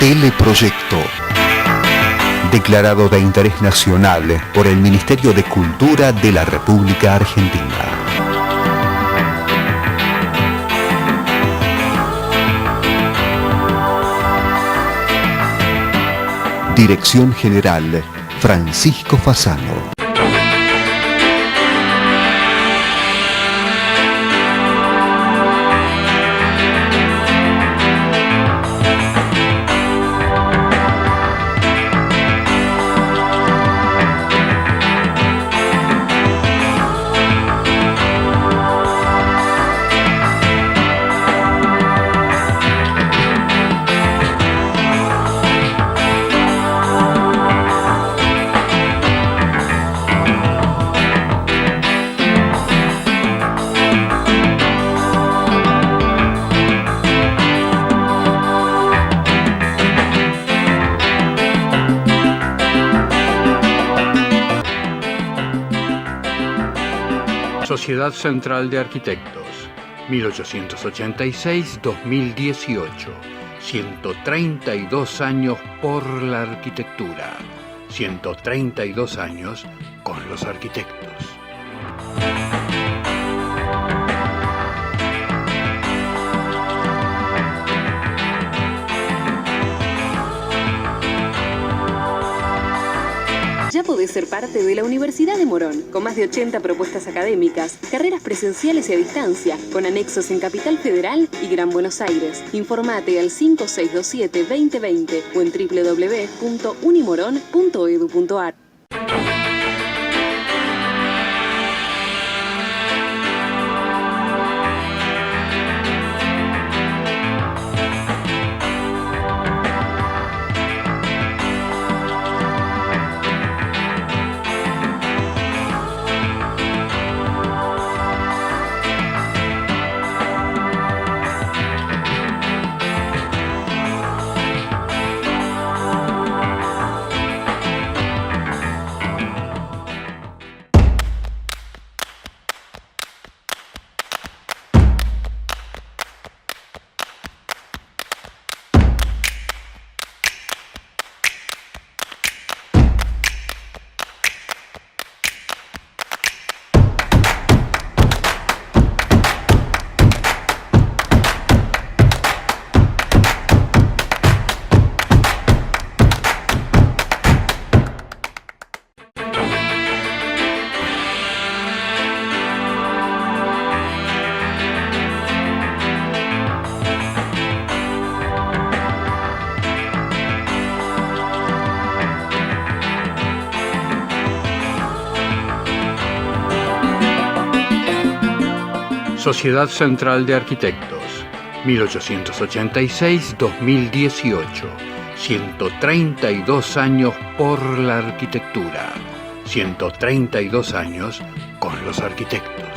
Teleproyecto. Declarado de interés nacional por el Ministerio de Cultura de la República Argentina. Dirección General, Francisco Fasano. Sociedad Central de Arquitectos, 1886-2018, 132 años por la arquitectura, 132 años con los arquitectos. Ya podés ser parte de la Universidad de Morón, con más de 80 propuestas académicas, carreras presenciales y a distancia, con anexos en Capital Federal y Gran Buenos Aires. Informate al 5627-2020 o en www.unimoron.edu.ar. Sociedad Central de Arquitectos, 1886-2018, 132 años por la arquitectura, 132 años con los arquitectos.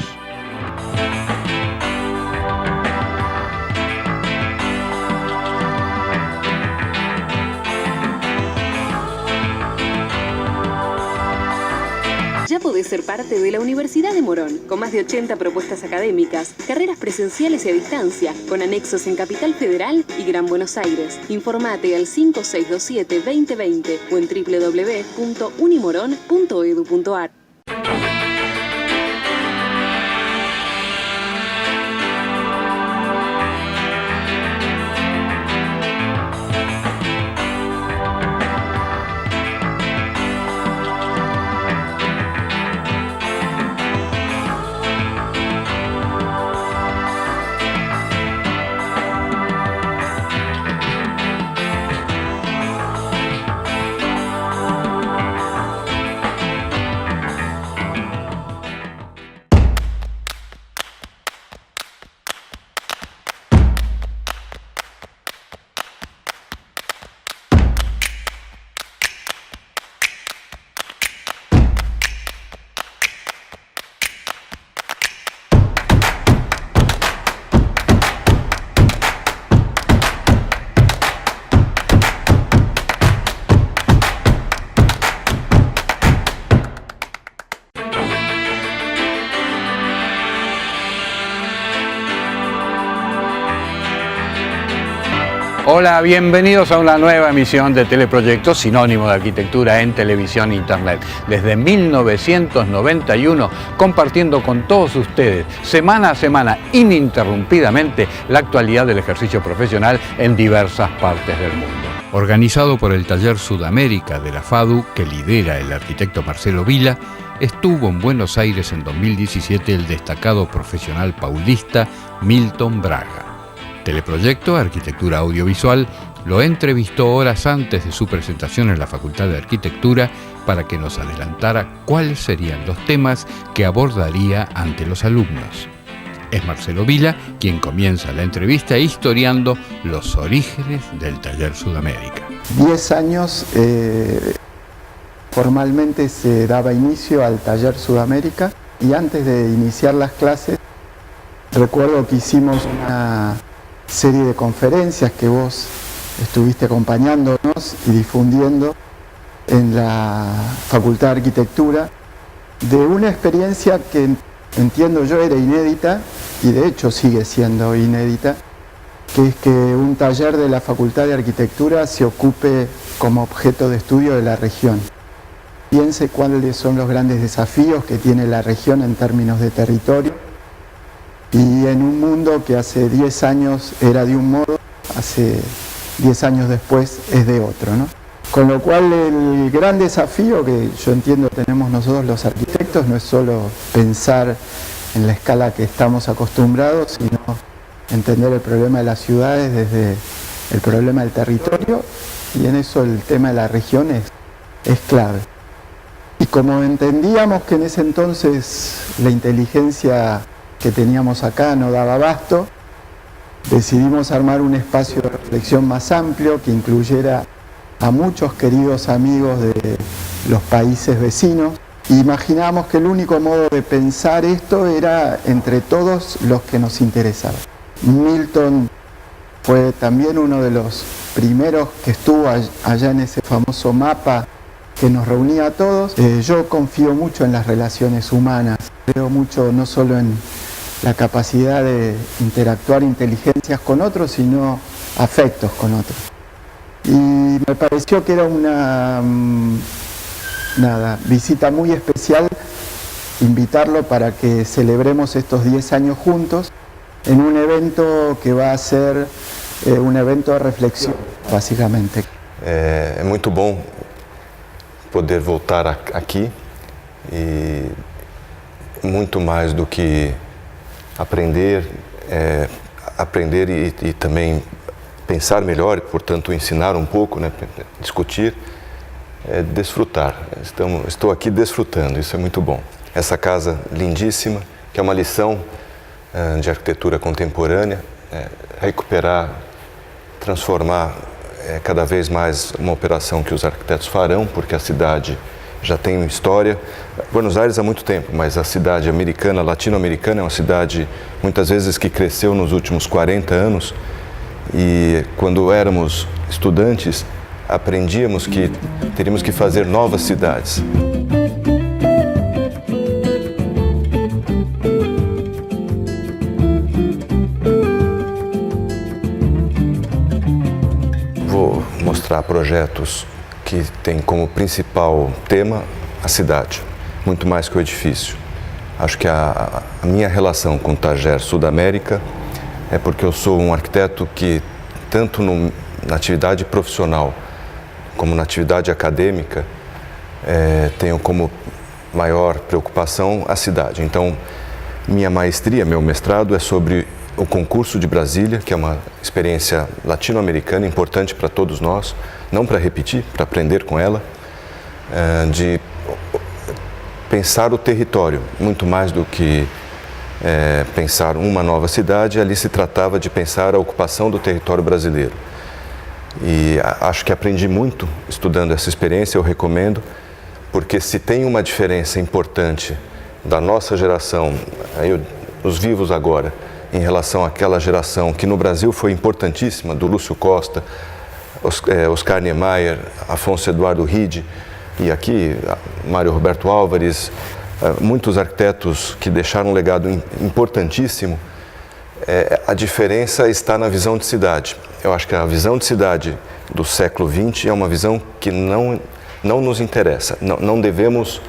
Ya podés ser parte de la Universidad de Morón, con más de 80 propuestas académicas, carreras presenciales y a distancia, con anexos en Capital Federal y Gran Buenos Aires. Informate al 5627-2020 o en www.unimoron.edu.ar. Hola, bienvenidos a una nueva emisión de Teleproyectos, sinónimo de arquitectura en televisión e internet. Desde 1991, compartiendo con todos ustedes, semana a semana, ininterrumpidamente, la actualidad del ejercicio profesional en diversas partes del mundo. Organizado por el Taller Sudamérica de la FADU, que lidera el arquitecto Marcelo Vila, estuvo en Buenos Aires en 2017 el destacado profesional paulista Milton Braga. Teleproyecto Arquitectura Audiovisual lo entrevistó horas antes de su presentación en la Facultad de Arquitectura para que nos adelantara cuáles serían los temas que abordaría ante los alumnos. Es Marcelo Vila quien comienza la entrevista historiando los orígenes del Taller Sudamérica. 10 años formalmente se daba inicio al Taller Sudamérica y antes de iniciar las clases recuerdo que hicimos una serie de conferencias que vos estuviste acompañándonos y difundiendo en la Facultad de Arquitectura de una experiencia que entiendo yo era inédita y de hecho sigue siendo inédita, que es que un taller de la Facultad de Arquitectura se ocupe como objeto de estudio de la región. Piense cuáles son los grandes desafíos que tiene la región en términos de territorio. Y en un mundo que hace 10 años era de un modo, hace 10 años después es de otro, ¿no? Con lo cual el gran desafío que yo entiendo tenemos nosotros los arquitectos no es solo pensar en la escala que estamos acostumbrados, sino entender el problema de las ciudades desde el problema del territorio, y en eso el tema de la región es clave. Y como entendíamos que en ese entonces la inteligencia que teníamos acá no daba abasto, decidimos armar un espacio de reflexión más amplio que incluyera a muchos queridos amigos de los países vecinos. Imaginábamos que el único modo de pensar esto era entre todos los que nos interesaban. Milton fue también uno de los primeros que estuvo allá en ese famoso mapa que nos reunía a todos. Yo confío mucho en las relaciones humanas, creo mucho no solo en la capacidad de interactuar inteligencias con otros, sino afectos con otros. Y me pareció que era una visita muy especial invitarlo para que celebremos estos 10 años juntos en un evento que va a ser un evento de reflexión, básicamente. É muito bom poder voltar aqui e muito mais do que aprender e também pensar melhor, portanto ensinar um pouco, né, discutir, desfrutar. Estou aqui desfrutando, isso é muito bom. Essa casa lindíssima, que é uma lição de arquitetura contemporânea, recuperar, transformar cada vez mais uma operação que os arquitetos farão, porque a cidade já tem uma história. Buenos Aires há muito tempo, mas a cidade americana, latino-americana, é uma cidade muitas vezes que cresceu nos últimos 40 anos e quando éramos estudantes aprendíamos que teríamos que fazer novas cidades. Vou mostrar projetos que tem como principal tema a cidade, muito mais que o edifício. Acho que a minha relação com o Taller Sudamérica é porque eu sou um arquiteto que, tanto na atividade profissional como na atividade acadêmica, tenho como maior preocupação a cidade. Então, minha maestria, meu mestrado é sobre o concurso de Brasília, que é uma experiência latino-americana importante para todos nós, não para repetir, para aprender com ela, de pensar o território, muito mais do que pensar uma nova cidade. Ali se tratava de pensar a ocupação do território brasileiro. E acho que aprendi muito estudando essa experiência, eu recomendo, porque se tem uma diferença importante da nossa geração, os vivos agora, em relação àquela geração que no Brasil foi importantíssima, do Lúcio Costa, Oscar Niemeyer, Afonso Eduardo Ride, e aqui Mário Roberto Álvares, muitos arquitetos que deixaram um legado importantíssimo, A diferença está na visão de cidade. Eu acho que a visão de cidade do século XX é uma visão que não nos interessa. Não devemos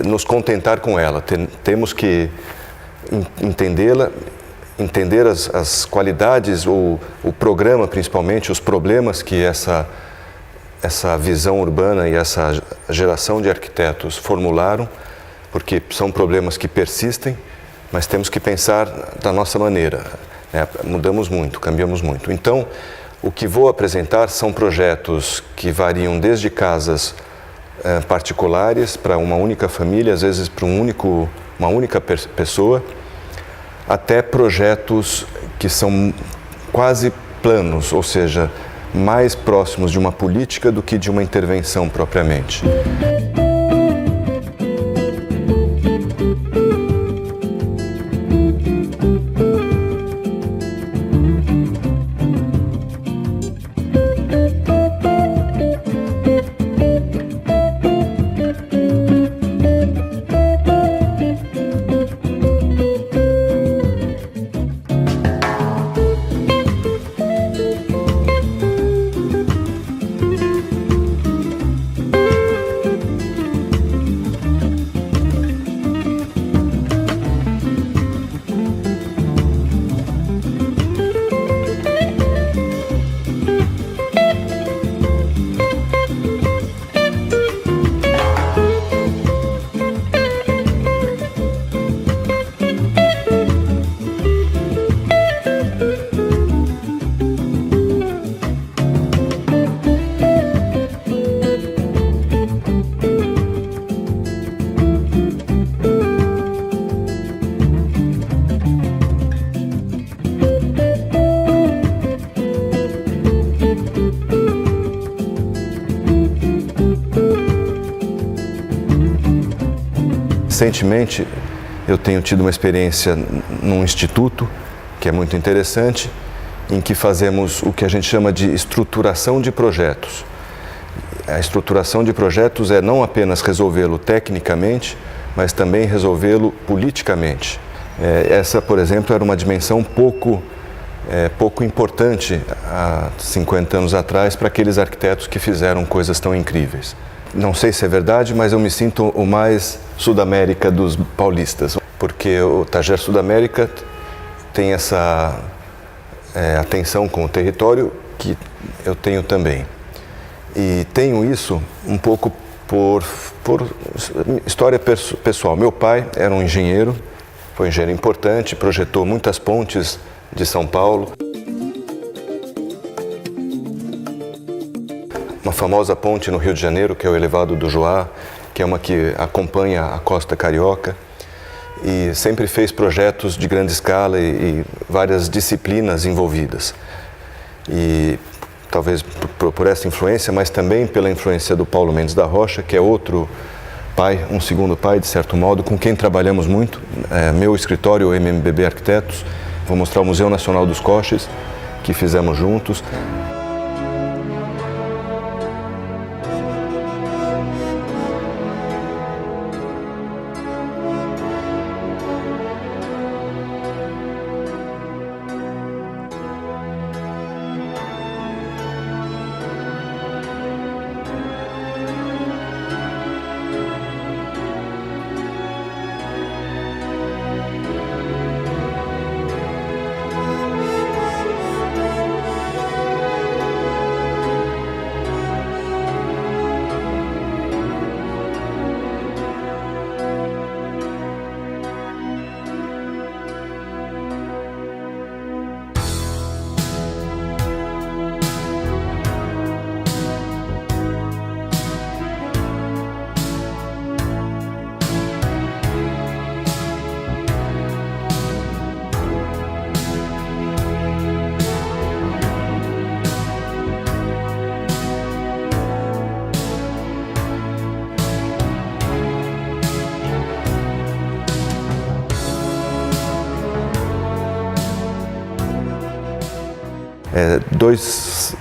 nos contentar com ela. Temos que entendê-la, entender as qualidades, o programa principalmente, os problemas que essa visão urbana e essa geração de arquitetos formularam, porque são problemas que persistem, mas temos que pensar da nossa maneira. Mudamos muito, cambiamos muito. Então, o que vou apresentar são projetos que variam desde casas particulares para uma única família, às vezes para uma única pessoa, até projetos que são quase planos, ou seja, mais próximos de uma política do que de uma intervenção propriamente. Recentemente, eu tenho tido uma experiência num instituto, que é muito interessante, em que fazemos o que a gente chama de estruturação de projetos. A estruturação de projetos é não apenas resolvê-lo tecnicamente, mas também resolvê-lo politicamente. Essa, por exemplo, era uma dimensão pouco importante há 50 anos atrás para aqueles arquitetos que fizeram coisas tão incríveis. Não sei se é verdade, mas eu me sinto o mais Sudamérica dos paulistas, porque o Tajer Sudamérica tem essa atenção com o território que eu tenho também. E tenho isso um pouco por história pessoal. Meu pai era um engenheiro, foi um engenheiro importante, projetou muitas pontes de São Paulo. Uma famosa ponte no Rio de Janeiro, que é o Elevado do Joá, que é uma que acompanha a costa carioca, e sempre fez projetos de grande escala e várias disciplinas envolvidas. E talvez por essa influência, mas também pela influência do Paulo Mendes da Rocha, que é outro pai, um segundo pai, de certo modo, com quem trabalhamos muito. Meu escritório, o MMBB Arquitetos, vou mostrar o Museu Nacional dos Coches, que fizemos juntos.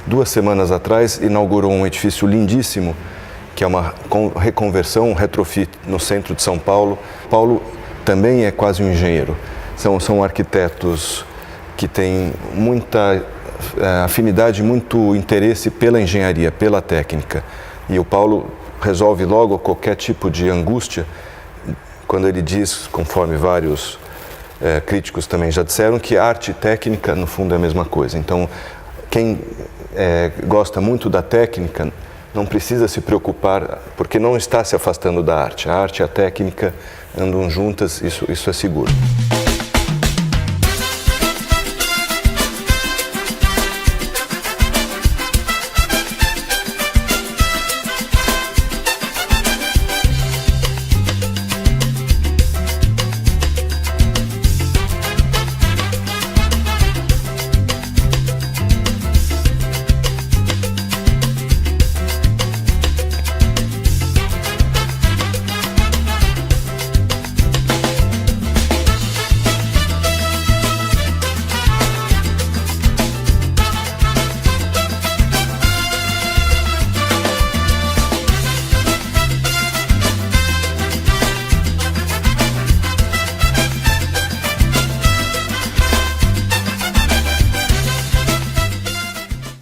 Duas semanas atrás, inaugurou um edifício lindíssimo, que é uma reconversão, um retrofit no centro de São Paulo. Paulo também é quase um engenheiro. São arquitetos que tem muita afinidade, muito interesse pela engenharia, pela técnica. E o Paulo resolve logo qualquer tipo de angústia quando ele diz, conforme vários críticos também já disseram, que arte e técnica no fundo é a mesma coisa. Então, quem gosta muito da técnica não precisa se preocupar, porque não está se afastando da arte. A arte e a técnica andam juntas, isso é seguro.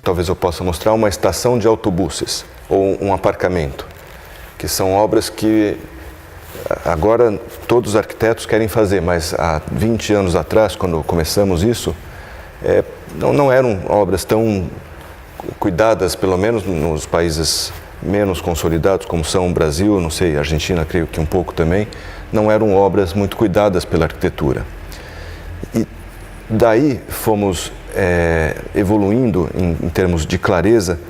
Talvez eu possa mostrar uma estação de autobuses ou um aparcamento, que são obras que agora todos os arquitetos querem fazer, mas há 20 anos atrás, quando começamos isso, não eram obras tão cuidadas, pelo menos nos países menos consolidados, como são o Brasil, não sei, a Argentina creio que um pouco também, não eram obras muito cuidadas pela arquitetura. E daí fomos evoluindo em termos de clareza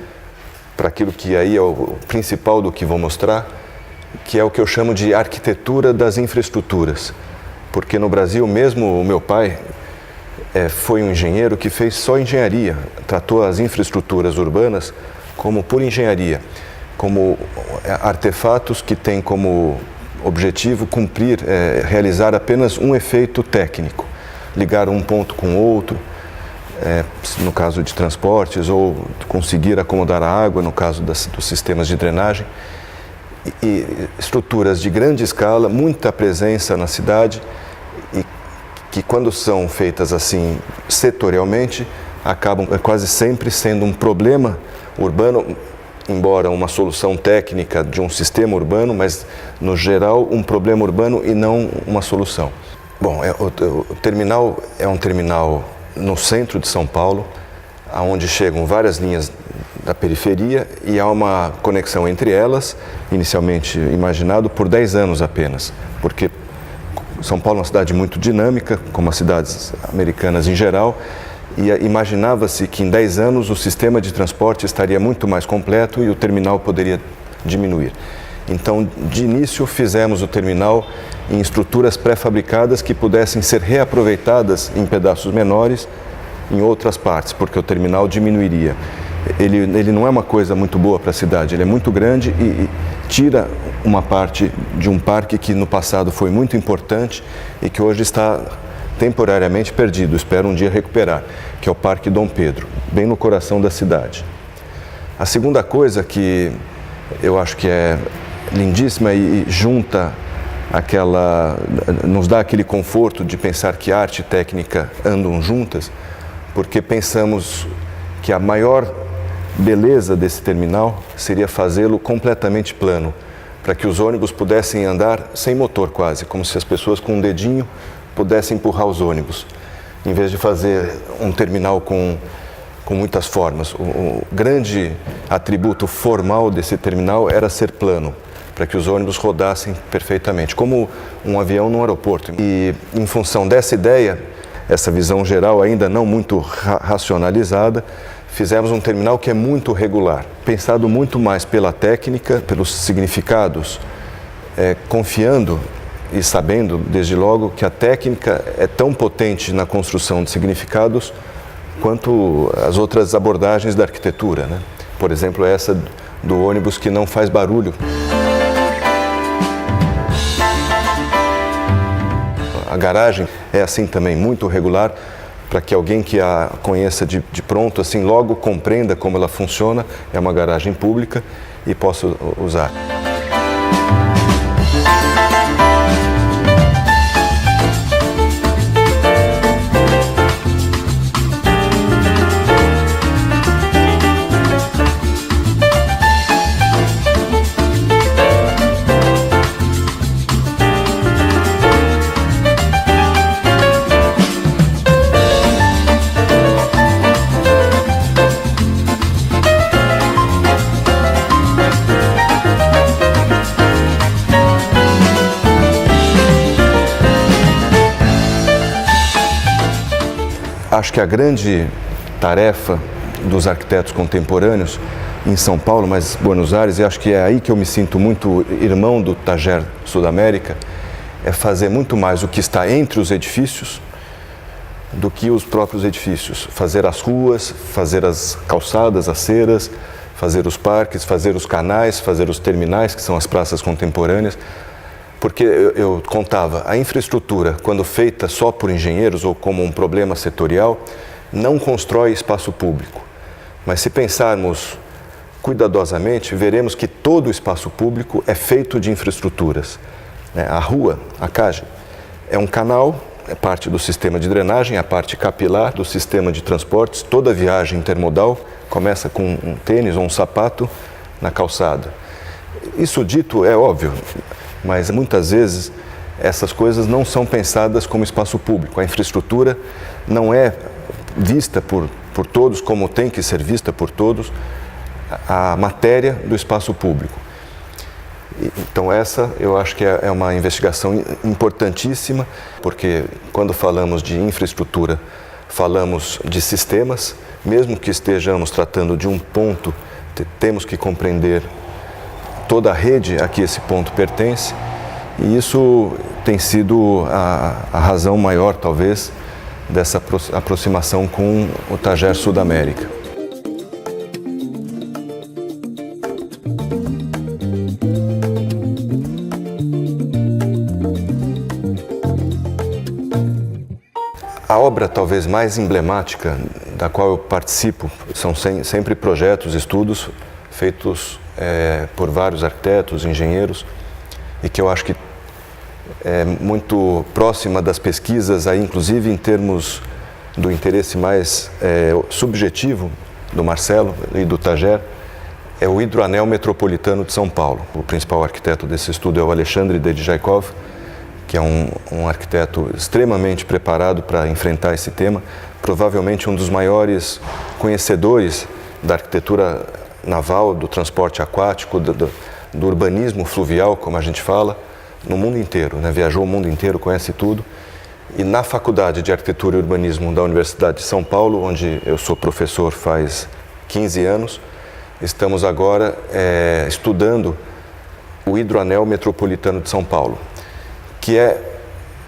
para aquilo que aí é o principal do que vou mostrar, que é o que eu chamo de arquitetura das infraestruturas. Porque no Brasil, mesmo o meu pai foi um engenheiro que fez só engenharia, tratou as infraestruturas urbanas como por engenharia, como artefatos que têm como objetivo cumprir, realizar apenas um efeito técnico, ligar um ponto com outro, no caso de transportes, ou conseguir acomodar a água, no caso dos sistemas de drenagem, e estruturas de grande escala, muita presença na cidade, e que quando são feitas assim setorialmente, acabam quase sempre sendo um problema urbano, embora uma solução técnica de um sistema urbano, mas no geral um problema urbano e não uma solução. Bom, o terminal é um terminal no centro de São Paulo, onde chegam várias linhas da periferia e há uma conexão entre elas, inicialmente imaginado por 10 anos apenas, porque São Paulo é uma cidade muito dinâmica, como as cidades americanas em geral, e imaginava-se que em 10 anos o sistema de transporte estaria muito mais completo e o terminal poderia diminuir. Então, de início, fizemos o terminal em estruturas pré-fabricadas que pudessem ser reaproveitadas em pedaços menores em outras partes, porque o terminal diminuiria. Ele não é uma coisa muito boa para a cidade, ele é muito grande e tira uma parte de um parque que no passado foi muito importante e que hoje está temporariamente perdido, espero um dia recuperar, que é o Parque Dom Pedro, bem no coração da cidade. A segunda coisa que eu acho que é lindíssima e junta nos dá aquele conforto de pensar que arte e técnica andam juntas, porque pensamos que a maior beleza desse terminal seria fazê-lo completamente plano, para que os ônibus pudessem andar sem motor quase, como se as pessoas com um dedinho pudessem empurrar os ônibus, em vez de fazer um terminal com muitas formas. O grande atributo formal desse terminal era ser plano, para que os ônibus rodassem perfeitamente, como um avião no aeroporto. E em função dessa ideia, essa visão geral ainda não muito racionalizada, fizemos um terminal que é muito regular, pensado muito mais pela técnica, pelos significados, confiando e sabendo, desde logo, que a técnica é tão potente na construção de significados quanto as outras abordagens da arquitetura, né? Por exemplo, essa do ônibus que não faz barulho. A garagem é assim também, muito regular, para que alguém que a conheça de pronto, assim, logo compreenda como ela funciona, é uma garagem pública e possa usar. acho que a grande tarefa dos arquitetos contemporâneos em São Paulo, mas Buenos Aires, e acho que é aí que eu me sinto muito irmão do Tajer Sudamérica, é fazer muito mais o que está entre os edifícios do que os próprios edifícios. Fazer as ruas, fazer as calçadas, aceiras, fazer os parques, fazer os canais, fazer os terminais, que são as praças contemporâneas. Porque eu contava, a infraestrutura, quando feita só por engenheiros ou como um problema setorial, não constrói espaço público. Mas se pensarmos cuidadosamente, veremos que todo o espaço público é feito de infraestruturas. A rua, a CAGE, é um canal, é parte do sistema de drenagem, a parte capilar do sistema de transportes. Toda viagem intermodal começa com um tênis ou um sapato na calçada. Isso dito é óbvio, mas muitas vezes essas coisas não são pensadas como espaço público. A infraestrutura não é vista por todos como tem que ser vista por todos, a matéria do espaço público. Então essa eu acho que é uma investigação importantíssima, porque quando falamos de infraestrutura, falamos de sistemas, mesmo que estejamos tratando de um ponto, temos que compreender toda a rede a que esse ponto pertence, e isso tem sido a razão maior, talvez, dessa aproximação com o Tajer Sudamérica. A obra talvez mais emblemática da qual eu participo são sempre projetos, estudos feitos por vários arquitetos, engenheiros, e que eu acho que é muito próxima das pesquisas, aí, inclusive em termos do interesse mais subjetivo do Marcelo e do Tajer, é o Hidroanel Metropolitano de São Paulo. O principal arquiteto desse estudo é o Alexandre Dedjaikov, que é um arquiteto extremamente preparado para enfrentar esse tema, provavelmente um dos maiores conhecedores da arquitetura naval, do transporte aquático, do urbanismo fluvial, como a gente fala, no mundo inteiro, né? Viajou o mundo inteiro, conhece tudo. E na Faculdade de Arquitetura e Urbanismo da Universidade de São Paulo, onde eu sou professor faz 15 anos, estamos agora estudando o Hidroanel Metropolitano de São Paulo, que é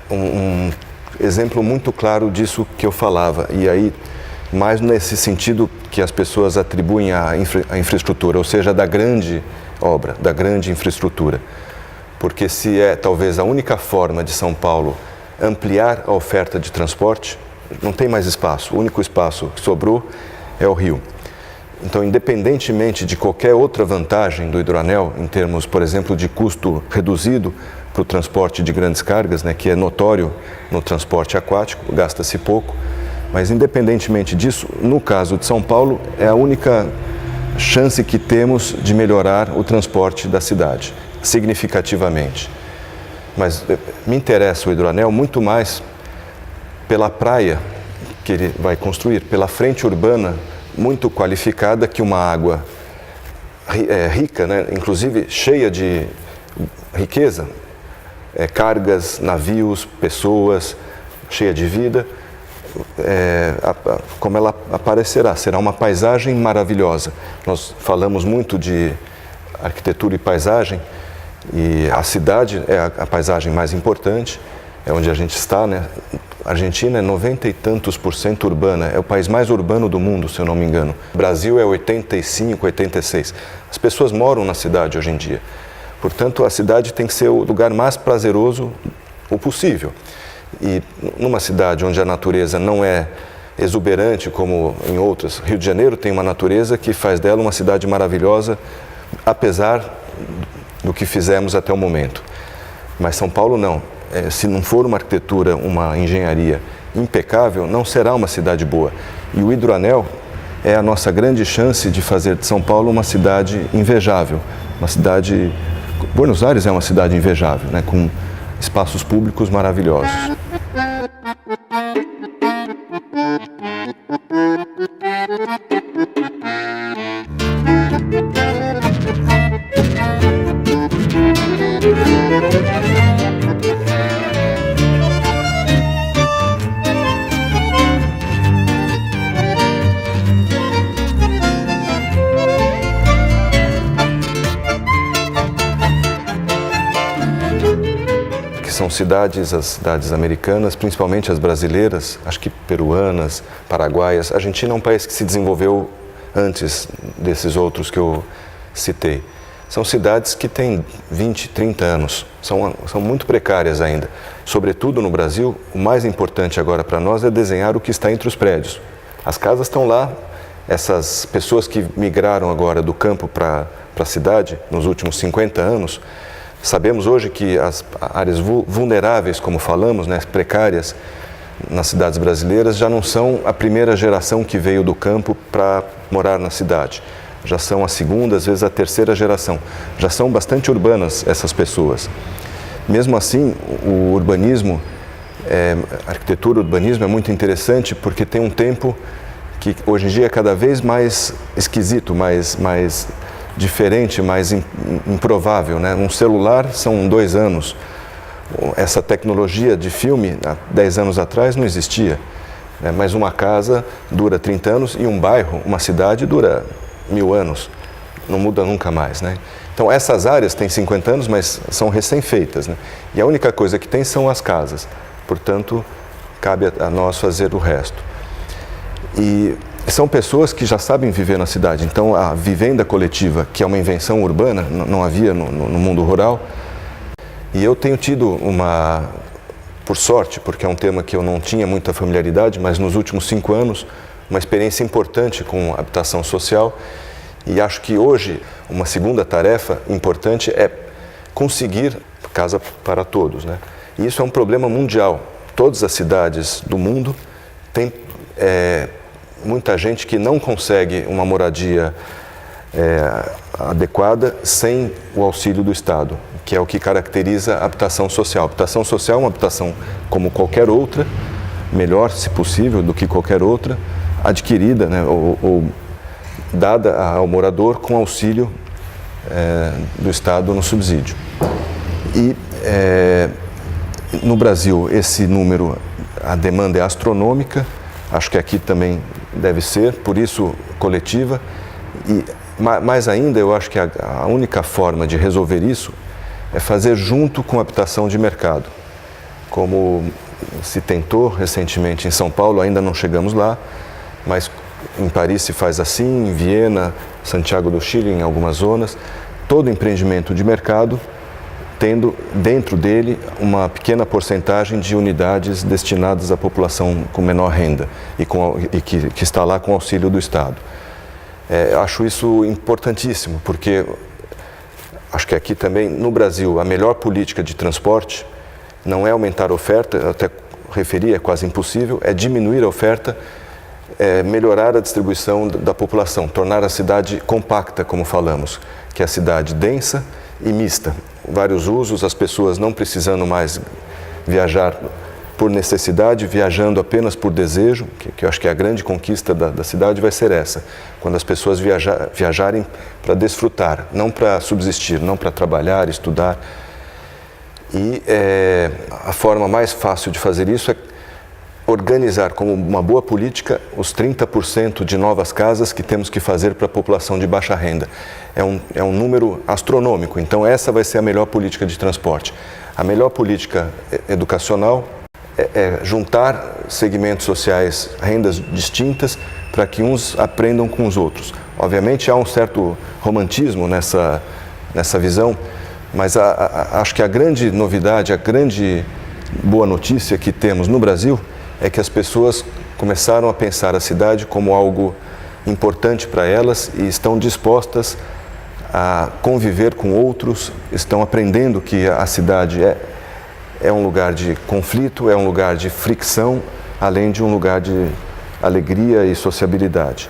um exemplo muito claro disso que eu falava, e aí mais nesse sentido que as pessoas atribuem à infraestrutura, ou seja, da grande obra, da grande infraestrutura. Porque se é talvez a única forma de São Paulo ampliar a oferta de transporte, não tem mais espaço, o único espaço que sobrou é o rio. Então, independentemente de qualquer outra vantagem do hidroanel, em termos, por exemplo, de custo reduzido para o transporte de grandes cargas, né, que é notório no transporte aquático, gasta-se pouco, mas independentemente disso, no caso de São Paulo, é a única chance que temos de melhorar o transporte da cidade, significativamente. Mas me interessa o hidroanel muito mais pela praia que ele vai construir, pela frente urbana muito qualificada, que uma água rica, né, inclusive cheia de riqueza, cargas, navios, pessoas, cheia de vida, como ela aparecerá, será uma paisagem maravilhosa. Nós falamos muito de arquitetura e paisagem, e a cidade é a paisagem mais importante, é onde a gente está, né? A Argentina é 90 e tantos % urbana, é o país mais urbano do mundo, se eu não me engano. O Brasil é 85, 86. As pessoas moram na cidade hoje em dia. Portanto, a cidade tem que ser o lugar mais prazeroso o possível. E numa cidade onde a natureza não é exuberante como em outras, Rio de Janeiro tem uma natureza que faz dela uma cidade maravilhosa, apesar do que fizemos até o momento. Mas São Paulo não. Se não for uma arquitetura, uma engenharia impecável, não será uma cidade boa. E o hidroanel é a nossa grande chance de fazer de São Paulo uma cidade invejável. Uma cidade... Buenos Aires é uma cidade invejável, né, com espaços públicos maravilhosos. cidades, as cidades americanas, principalmente as brasileiras, acho que peruanas, paraguaias. A Argentina é um país que se desenvolveu antes desses outros que eu citei. São cidades que têm 20, 30 anos, são muito precárias ainda. Sobretudo no Brasil, o mais importante agora para nós é desenhar o que está entre os prédios. As casas estão lá, essas pessoas que migraram agora do campo para a cidade nos últimos 50 anos, sabemos hoje que as áreas vulneráveis, como falamos, né, precárias, nas cidades brasileiras, já não são a primeira geração que veio do campo para morar na cidade. Já são a segunda, às vezes a terceira geração. Já são bastante urbanas essas pessoas. Mesmo assim, o urbanismo, a arquitetura, o urbanismo é muito interessante porque tem um tempo que hoje em dia é cada vez mais esquisito, mais diferente, mais improvável, né? Um celular são 2 anos. Essa tecnologia de filme, há 10 anos atrás, não existia. Né? Mas uma casa dura 30 anos e um bairro, uma cidade, dura 1000 anos. Não muda nunca mais, né? Então, essas áreas têm 50 anos, mas são recém-feitas, né? E a única coisa que tem são as casas. Portanto, cabe a nós fazer o resto. E são pessoas que já sabem viver na cidade. Então, a vivenda coletiva, que é uma invenção urbana, não havia no mundo rural. E eu tenho tido por sorte, porque é um tema que eu não tinha muita familiaridade, mas nos últimos 5 anos, uma experiência importante com habitação social. E acho que hoje uma segunda tarefa importante é conseguir casa para todos, né? E isso é um problema mundial. Todas as cidades do mundo têm muita gente que não consegue uma moradia adequada sem o auxílio do Estado, que é o que caracteriza a habitação social. A habitação social é uma habitação como qualquer outra, melhor, se possível, do que qualquer outra, adquirida, né, ou dada ao morador com auxílio do Estado no subsídio. E no Brasil, esse número, a demanda é astronômica, acho que aqui também deve ser, por isso coletiva, e mais ainda eu acho que a única forma de resolver isso é fazer junto com a habitação de mercado. Como se tentou recentemente em São Paulo, ainda não chegamos lá, mas em Paris se faz assim, em Viena, Santiago do Chile, em algumas zonas, todo empreendimento de mercado tendo dentro dele uma pequena porcentagem de unidades destinadas à população com menor renda e que está lá com auxílio do Estado. Acho isso importantíssimo, porque acho que aqui também, no Brasil, a melhor política de transporte não é aumentar a oferta, eu até referi, é quase impossível, é diminuir a oferta, melhorar a distribuição da população, tornar a cidade compacta, como falamos, que é a cidade densa e mista. Vários usos, as pessoas não precisando mais viajar por necessidade, viajando apenas por desejo, que eu acho que a grande conquista da cidade vai ser essa, quando as pessoas viajarem para desfrutar, não para subsistir, não para trabalhar, estudar. E a forma mais fácil de fazer isso é organizar como uma boa política os 30% de novas casas que temos que fazer para a população de baixa renda. É um número astronômico, então essa vai ser a melhor política de transporte. A melhor política educacional é juntar segmentos sociais, rendas distintas, para que uns aprendam com os outros. Obviamente há um certo romantismo nessa visão, mas acho que a grande novidade, a grande boa notícia que temos no Brasil é que as pessoas começaram a pensar a cidade como algo importante para elas e estão dispostas a conviver com outros, estão aprendendo que a cidade é um lugar de conflito, é um lugar de fricção, além de um lugar de alegria e sociabilidade.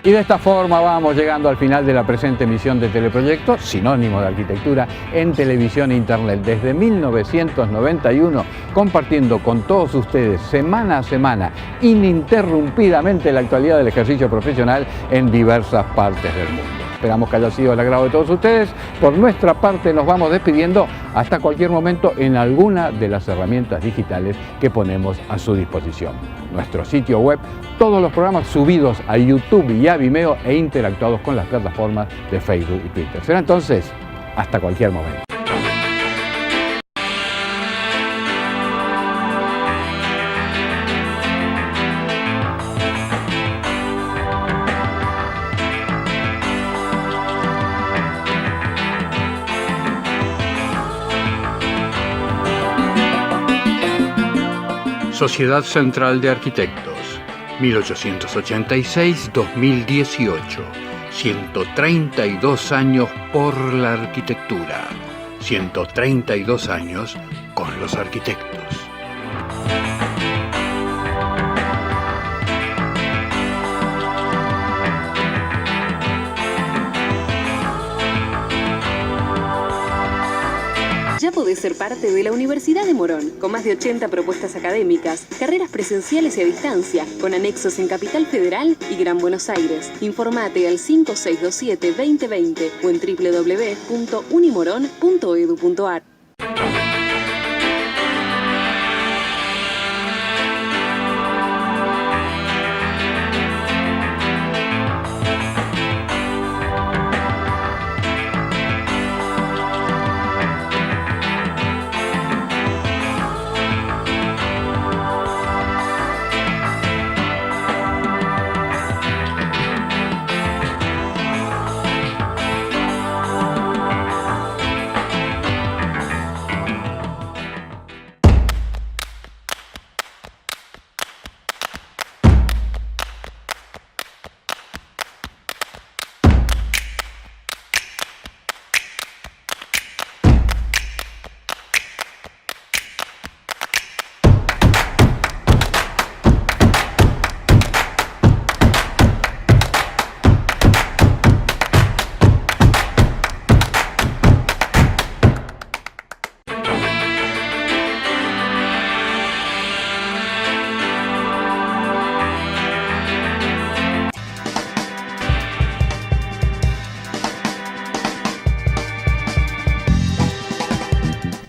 Y de esta forma vamos llegando al final de la presente emisión de Teleproyecto, sinónimo de arquitectura en televisión e internet, desde 1991, compartiendo con todos ustedes semana a semana, ininterrumpidamente, la actualidad del ejercicio profesional en diversas partes del mundo. Esperamos que haya sido del agrado de todos ustedes. Por nuestra parte nos vamos despidiendo hasta cualquier momento en alguna de las herramientas digitales que ponemos a su disposición. Nuestro sitio web, todos los programas subidos a YouTube y a Vimeo e interactuados con las plataformas de Facebook y Twitter. Será entonces Hasta cualquier momento. Sociedad Central de Arquitectos, 1886-2018, 132 años por la arquitectura, 132 años con los arquitectos. Ya podés ser parte de la Universidad de Morón, con más de 80 propuestas académicas, carreras presenciales y a distancia, con anexos en Capital Federal y Gran Buenos Aires. Informate al 5627-2020 o en www.unimoron.edu.ar.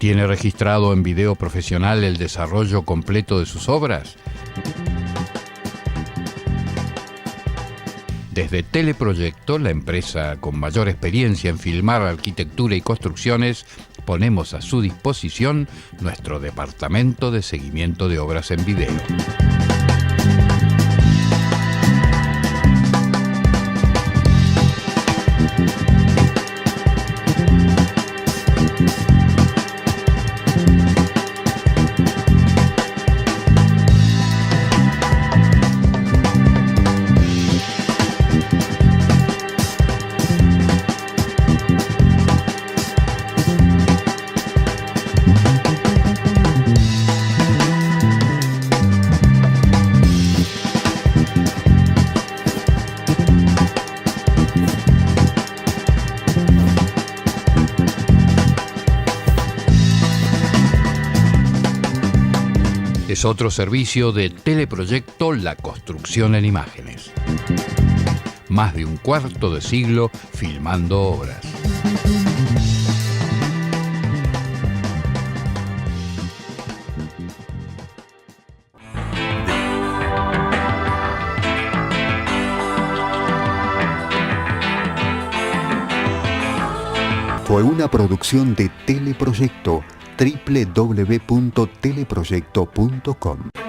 ¿Tiene registrado en video profesional el desarrollo completo de sus obras? Desde Teleproyecto, la empresa con mayor experiencia en filmar arquitectura y construcciones, ponemos a su disposición nuestro departamento de seguimiento de obras en video. Es otro servicio de Teleproyecto, la construcción en imágenes. Más de un cuarto de siglo filmando obras. Fue una producción de Teleproyecto, www.teleproyecto.com.